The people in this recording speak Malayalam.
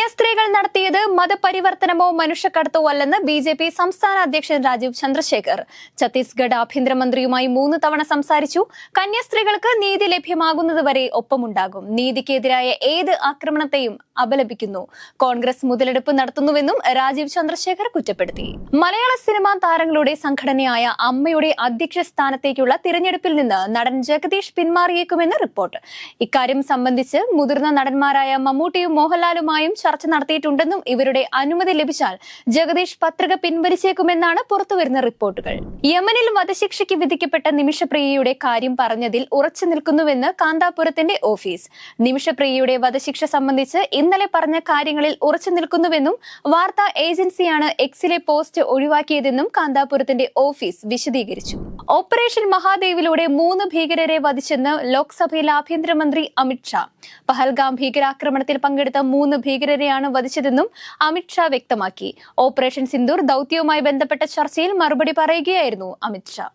കന്യാസ്ത്രീകൾ നടത്തിയത് മതപരിവർത്തനമോ മനുഷ്യക്കടത്തോ അല്ലെന്ന് ബി.ജെ.പി. സംസ്ഥാന അധ്യക്ഷൻ രാജീവ് ചന്ദ്രശേഖർ ഛത്തീസ്ഗഡ് ആഭ്യന്തരമന്ത്രിയുമായി 3 തവണ സംസാരിച്ചു. കന്യാസ്ത്രീകൾക്ക് നീതി ലഭ്യമാകുന്നതുവരെ ഒപ്പമുണ്ടാകും. നീതിക്കെതിരായ ഏത് ആക്രമണത്തെയും അപലപിക്കുന്നു. കോൺഗ്രസ് മുതലെടുപ്പ് നടത്തുന്നുവെന്നും രാജീവ് ചന്ദ്രശേഖർ കുറ്റപ്പെടുത്തി. മലയാള സിനിമാ താരങ്ങളുടെ സംഘടനയായ അമ്മയുടെ അധ്യക്ഷ സ്ഥാനത്തേക്കുള്ള തിരഞ്ഞെടുപ്പിൽ നിന്ന് നടൻ ജഗദീഷ് പിന്മാറിയേക്കുമെന്ന് റിപ്പോർട്ട്. ഇക്കാര്യം സംബന്ധിച്ച് മുതിർന്ന നടന്മാരായ മമ്മൂട്ടിയും മോഹൻലാലുമായും ചർച്ച നടത്തിയിട്ടുണ്ടെന്നും ഇവരുടെ അനുമതി ലഭിച്ചാൽ ജഗദീഷ് പത്രിക പിൻവലിച്ചേക്കുമെന്നാണ് പുറത്തുവരുന്ന റിപ്പോർട്ടുകൾ. യമനിൽ വധശിക്ഷയ്ക്ക് വിധിക്കപ്പെട്ട നിമിഷപ്രിയയുടെ കാര്യം പറഞ്ഞതിൽ ഉറച്ചു നിൽക്കുന്നുവെന്ന് കാന്താപുരത്തിന്റെ ഓഫീസ്. നിമിഷപ്രിയയുടെ വധശിക്ഷ സംബന്ധിച്ച് ഇന്നലെ പറഞ്ഞ കാര്യങ്ങളിൽ ഉറച്ചു നിൽക്കുന്നുവെന്നും വാർത്താ ഏജൻസിയാണ് എക്സിലെ പോസ്റ്റ് ഒഴിവാക്കിയതെന്നും കാന്താപുരത്തിന്റെ ഓഫീസ് വിശദീകരിച്ചു. ഓപ്പറേഷൻ മഹാദേവിലൂടെ 3 ഭീകരരെ വധിച്ചെന്ന് ലോക്സഭയിൽ ആഭ്യന്തരമന്ത്രി അമിത്ഷാ. പഹൽഗാം ഭീകരാക്രമണത്തിൽ പങ്കെടുത്ത 3 ഭീകരരെയാണ് വധിച്ചതെന്നും അമിത്ഷാ വ്യക്തമാക്കി. ഓപ്പറേഷൻ സിന്ദൂർ ദൌത്യവുമായി ബന്ധപ്പെട്ട ചർച്ചയിൽ മറുപടി പറയുകയായിരുന്നു അമിത്ഷാ.